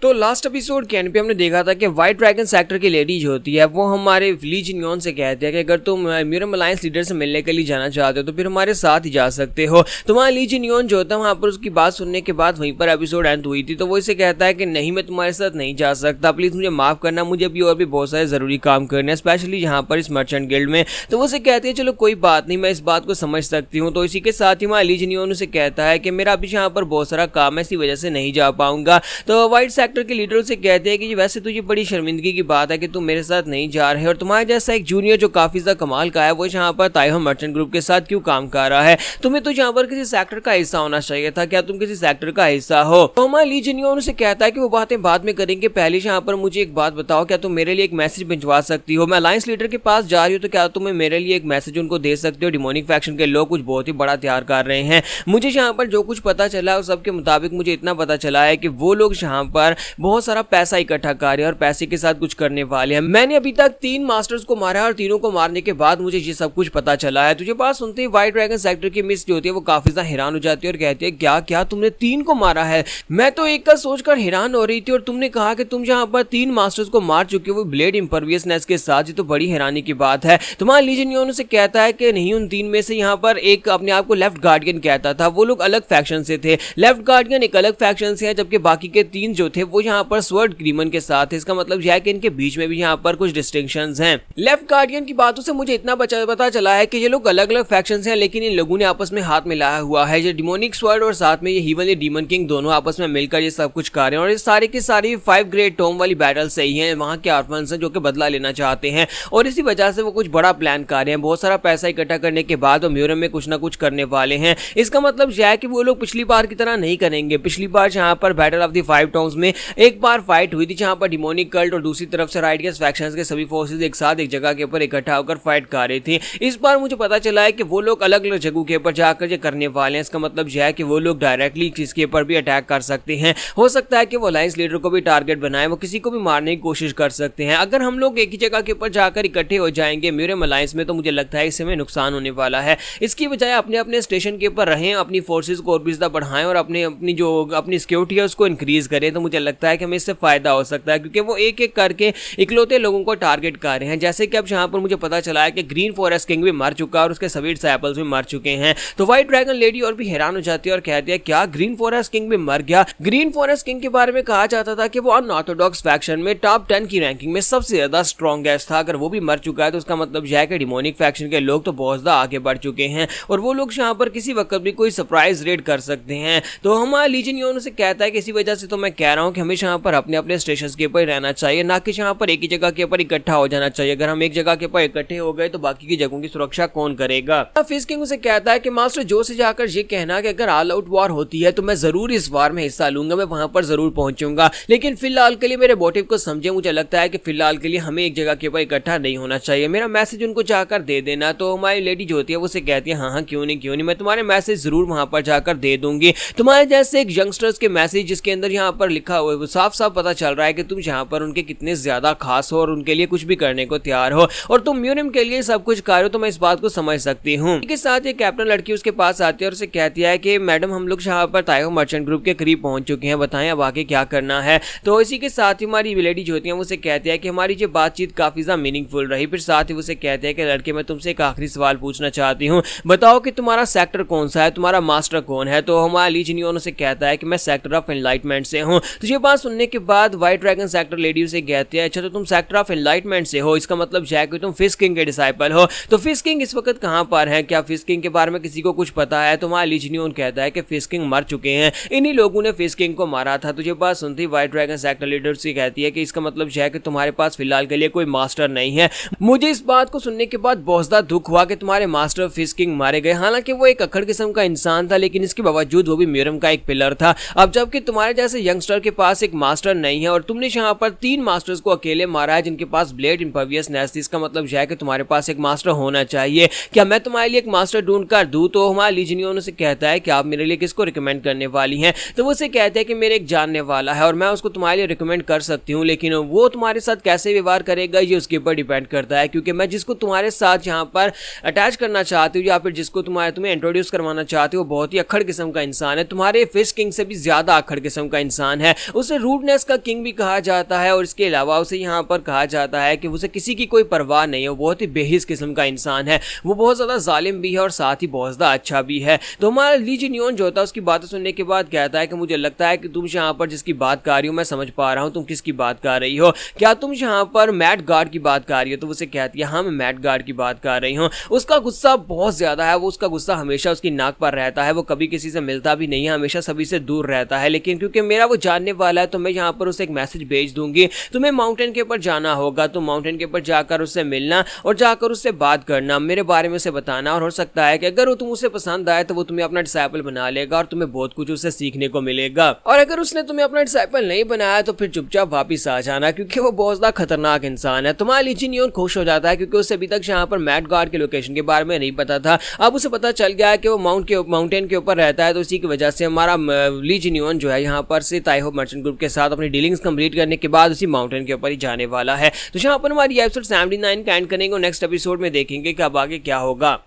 तो last episode के and पे हमने देखा था कि व्हाइट ड्रैगन सेक्टर की लेडी जो होती है वो हमारे ली जिनयोन से कहती है कि अगर तुम म्यूरम अलायंस लीडर से मिलने के लिए जाना चाहते हो तो फिर हमारे साथ ही जा सकते हो। तो वहाँ ली जिनयोन जो होता है वहाँ पर उसकी बात सुनने के बाद वहीं पर एपिसोड एंड हुई थी। तो वो इसे कहता है कि नहीं, मैं तुम्हारे साथ नहीं जा सकता, प्लीज मुझे माफ करना, मुझे अभी और भी बहुत सारे जरूरी काम करने हैं, स्पेशली यहाँ पर इस मर्चेंट गिल्ड में। तो वो उसे कहती है चलो कोई बात नहीं, मैं इस बात को समझ सकती हूँ। तो इसी के साथ ही वहाँ ली जिनयोन उसे कहता है कि मेरा अभी यहाँ पर बहुत सारा काम है, इसी वजह से नहीं जा पाऊंगा। तो व्हाइट सेक्टर के लीडर उसे कहते हैं कि वैसे तो ये बड़ी शर्मिंदगी की बात है कि तुम मेरे साथ नहीं जा रहे और तुम्हारे जैसा एक जूनियर जो काफी ज्यादा कमाल का है वो यहाँ पर ताइहो मर्चेंट ग्रुप के साथ क्यों काम कर रहा है, तुम्हें तो यहाँ पर किसी सेक्टर का हिस्सा होना चाहिए था, क्या तुम किसी सेक्टर का हिस्सा हो। तो हमारा ली जिनयोन उसे कहता है कि वो बातें बाद में करेंगे, पहले यहाँ पर मुझे एक बात बताओ, क्या तुम मेरे लिए एक मैसेज भिजवा सकती हो, मैं अलायंस लीडर के पास जा रही हूँ तो क्या तुम मेरे लिए एक मैसेज उनको दे सकते हो, डिमोनिक फैक्शन के लोग कुछ बहुत ही बड़ा तैयार कर रहे हैं। मुझे यहाँ पर जो कुछ पता चला है उस सबके मुताबिक मुझे इतना पता चला है कि वो लोग यहाँ पर बहुत सारा पैसा इकट्ठा कर रहे हैं और पैसे के साथ कुछ करने वाले हैं। मैंने अभी तक 3 मास्टर्स को मारा है और तीनों को मारने के बाद मुझे ये सब कुछ पता चला है। तुझे बात सुनते ही व्हाइट ड्रैगन सेक्टर की मिस जो होती है वो काफी ज्यादा हैरान हो जाती है और कहती है क्या क्या तुमने 3 को मारा है, मैं तो एक का सोचकर हैरान हो रही थी और तुमने कहा कि तुम यहाँ पर 3 मास्टर्स को मार चुके हो वो ब्लेड इंपरवियसनेस के साथ, ये तो बड़ी हैरानी की बात है। तुम्हारा ली जिनयोन से कहता है कि नहीं, उन 3 में से यहाँ पर एक अपने आप को लेफ्ट गार्डियन कहता था, वो लोग अलग फैक्शन से थे, लेफ्ट गार्डियन एक अलग फैक्शन से है, जबकि बाकी के 3 जो थे वो यहाँ पर स्वर्ड क्रीमन के साथ है। इसका मतलब यह है कि इनके बीच में भी यहाँ पर कुछ डिस्टिंक्शंस हैं। लेफ्ट गार्डियन की बातों से मुझे इतना पता चला है कि ये लोग अलग अलग फैक्शंस हैं, लेकिन इन लोगों ने आपस में हाथ मिलाया हुआ है। ये डिमोनिक स्वर्ड और साथ में ये हीवनली डीमन किंग दोनों आपस में मिलकर ये सब कुछ कर रहे हैं और ये सारे की सारी 5 ग्रेड टॉम वाली बैटल से ही हैं। वहाँ के आर्फन्स हैं जो कि बदला लेना चाहते हैं और इसी वजह से वो कुछ बड़ा प्लान कर रहे हैं। बहुत सारा पैसा इकट्ठा करने के बाद वो म्यूरम में कुछ ना कुछ करने वाले हैं। इसका मतलब यह है कि वो लोग पिछली बार की तरह नहीं करेंगे। पिछली बार जहाँ पर बैटल ऑफ द 5 टॉम्स में एक बार फाइट हुई थी जहाँ पर डिमोनिक कल्ट और दूसरी तरफ से राइडियस फैक्शंस के सभी फोर्सेस एक साथ एक जगह के ऊपर इकट्ठा होकर फाइट कर रही थी। इस बार मुझे पता चला है कि वो लोग अलग अलग जगहों के ऊपर जाकर ये करने वाले हैं। इसका मतलब यह है कि वो लोग डायरेक्टली किसके ऊपर भी अटैक कर सकते हैं। हो सकता है कि वो अलायंस लीडर को भी टारगेट बनाए, वो किसी को भी मारने की कोशिश कर सकते हैं। अगर हम लोग एक ही जगह के ऊपर जाकर इकट्ठे हो जाएंगे म्यूरम अलायंस में तो मुझे लगता है इससे हमें नुकसान होने वाला है। इसकी बजाय अपने अपने स्टेशन के ऊपर रहें, अपनी फोर्सेज को और भी ज्यादा बढ़ाएं और अपनी सिक्योरिटी है उसको इंक्रीज करें, तो मुझे लगता है कि हमें इससे फायदा हो सकता है, क्योंकि वो एक एक करके इकलौते लोगों को टारगेट कर रहे हैं। जैसे कि अब यहाँ पर मुझे पता चला है कि ग्रीन फॉरेस्ट किंग भी मर चुका है और उसके सभी डिसाइपल्स भी मर चुके हैं। तो व्हाइट ड्रैगन लेडी और भी हैरान हो जाती है और कहती है क्या ग्रीन फॉरेस्ट किंग भी मर गया। ग्रीन फॉरेस्ट किंग के बारे में कहा जाता था कि वो अनऑर्थोडॉक्स फैक्शन में टॉप 10 की रैंकिंग में सबसे ज्यादा स्ट्रॉन्गेस्ट था। अगर वो भी मर चुका है तो उसका मतलब यह है कि डिमोनिक फैक्शन के लोग तो बहुत ज्यादा आगे बढ़ चुके हैं और वो लोग यहाँ पर किसी वक्त भी कोई सरप्राइज रेड कर सकते हैं। तो हमारा ली जिनयोन से कहता है कि इसी वजह से तो मैं कह रहा हूँ कि हमेशा यहाँ पर अपने अपने स्टेशन के ऊपर रहना चाहिए, ना कि यहाँ पर एक ही जगह के ऊपर इकट्ठा हो जाना चाहिए। अगर हम एक जगह के ऊपर इकट्ठे हो गए तो बाकी की जगहों की सुरक्षा कौन करेगा। फिश किंग उसे कहता है कि मास्टर जो से जाकर ये कहना कि अगर ऑल आउट वॉर होती है तो मैं जरूर इस वार में हिस्सा लूंगा, मैं वहां पर जरूर पहुंचूंगा, लेकिन फिलहाल के लिए मेरे मोटिव को समझे। मुझे लगता है कि फिलहाल के लिए हमें एक जगह के ऊपर इकट्ठा नहीं होना चाहिए, मेरा मैसेज उनको जाकर दे देना। तो हमारी लेडी जो होती है वो उसे कहती है हाँ क्यों नहीं, मैं तुम्हारे मैसेज जरूर वहां पर जाकर दे दूंगी। तुम्हारे जैसे एक यंगस्टर्स के मैसेज जिसके अंदर यहाँ पर लिखा हुआ है वो साफ साफ पता चल रहा है कि तुम यहाँ पर उनके कितने ज्यादा खास हो और उनके लिए कुछ भी करने को तैयार हो और तुम म्यूरम के लिए सब कुछ कर रहे हो, तो मैं इस बात को समझ सकती हूँ। इसके साथ ये कैप्टन लड़की उसके पास आती है और उसे कहती है कि मैडम हम लोग यहाँ पर ताइहो मर्चेंट ग्रुप के करीब पहुंच चुके हैं, बताएं अब आगे क्या करना है। तो इसी के साथ ही हमारी लेडी जो होती है वो उसे कहती है कि हमारी जो बातचीत काफी ज्यादा मीनिंगफुल रही। फिर साथ ही उसे कहते हैं कि लड़के मैं तुमसे एक आखिरी सवाल पूछना चाहती हूँ, बताओ कि तुम्हारा सेक्टर कौन सा है, तुम्हारा मास्टर कौन है। तो हमारा ली जिनयोन उसे कहता है कि मैं सेक्टर ऑफ एनलाइटमेंट से हूँ। तो ये बात सुनने के बाद व्हाइट ड्रैगन सेक्टर लेडी उसे कहती है अच्छा तो तुम सेक्टर ऑफ एनलाइटमेंट से हो, इसका मतलब है कि तुम फिश किंग के डिसाइपल हो। तो फिश किंग इस वक्त कहां पर है, क्या फिश किंग के बारे में किसी को कुछ पता है। तो हमारा ली जिनयोन कहता है कि फिश किंग मर चुके हैं, इन्हीं लोगों ने फिश किंग को मारा था। तुझे बात सुनती व्हाइट ड्रैगन सेक्टर लीडर से कहती है कि इसका मतलब है कि तुम्हारे पास फिलहाल के लिए कोई मास्टर नहीं है। मुझे इस बात को सुनने के बाद बहुत ज्यादा दुख हुआ कि तुम्हारे मास्टर फिश किंग मारे गए। हालांकि वो एक अक्खड़ किस्म का इंसान था, लेकिन इसके बावजूद वो भी म्यूरम का एक पिलर था। अब जबकि तुम्हारे जैसे यंगस्टर के पास एक मास्टर नहीं है और तुमने यहाँ पर 3 मास्टर्स को अकेले मारा है जिनके पास ब्लेड इंपरवियसनेस थी, इसका मतलब है कि तुम्हारे पास एक मास्टर होना चाहिए। क्या मैं तुम्हारे लिए एक मास्टर ढूंढ कर दूं। तो हमारा ली जिनयोन से कहता है कि आप मेरे लिए किसको रिकमेंड करने वाली हैं। तो वो उसे कहते हैं कि मेरे एक जानने वाला है और मैं उसको तुम्हारे लिए रिकमेंड कर सकती हूँ, लेकिन वो तुम्हारे साथ कैसे व्यवहार करेगा ये उसके ऊपर डिपेंड करता है, क्योंकि मैं जिसको तुम्हारे साथ यहाँ पर अटैच करना चाहती हूँ या फिर जिसको तुम्हें इंट्रोड्यूस करवाना चाहती हूँ वो बहुत ही अक्खड़ किस्म का इंसान है, तुम्हारे फिश किंग से भी ज्यादा अक्खड़ किस्म का इंसान है। उसे रूडनेस का किंग भी कहा जाता है और इसके अलावा उसे यहाँ पर कहा जाता है कि उसे किसी की कोई परवाह नहीं है, वो बहुत ही बेहिस किस्म का इंसान है, वो बहुत ज़्यादा जालिम भी है और साथ ही बहुत ज़्यादा अच्छा भी है। तो हमारा ली जिनियन जो होता है उसकी बातें सुनने के बाद कहता है कि मुझे लगता है कि तुम यहाँ पर जिसकी बात कर रही हो मैं समझ पा रहा हूँ तुम किसकी बात कर रही हो, क्या तुम यहाँ पर मैट गार्ड की बात कर रही हो? तो उसे कहती है हाँ मैं मैट गार्ड की बात कर रही हूँ। उसका गुस्सा बहुत ज़्यादा है, वो उसका गुस्सा हमेशा उसकी नाक पर रहता है, वो कभी किसी से मिलता भी नहीं है, हमेशा सभी से दूर रहता है। लेकिन क्योंकि मेरा वो जानने वाला है तो मैं यहाँ पर उसे एक मैसेज भेज दूंगी, तुम्हें माउंटेन के ऊपर जाना होगा, तुम माउंटेन के ऊपर जाकर उससे मिलना और जाकर उससे बात करना, मेरे बारे में उसे बताना, और हो सकता है कि अगर वो तुम उसे पसंद आए तो वो तुम्हें अपना डिसाइपल बना लेगा और तुम्हें बहुत कुछ उससे सीखने को मिलेगा। और अगर उसने तुम्हें अपना डिसाइपल नहीं बनाया तो फिर चुपचाप वापिस आ जाना, क्योंकि वो बहुत ज्यादा खतरनाक इंसान है। तुम्हारा ली जिनियन खुश हो जाता है क्योंकि उसे अभी तक यहाँ पर मैट गार्ड के लोकेशन के बारे में नहीं पता था, अब उसे पता चल गया है कि वो माउंटेन के ऊपर रहता है। तो इसी की वजह से हमारा ली जिनियन जो है यहाँ पर से ताइहो मर्चेंट ग्रुप के साथ अपनी डीलिंग्स कंप्लीट करने के बाद उसी माउंटेन के ऊपर ही जाने वाला है। तो यहाँ पर हमारी एपिसोड 79 का एंड करेंगे और नेक्स्ट एपिसोड में देखेंगे कि अब आगे क्या होगा।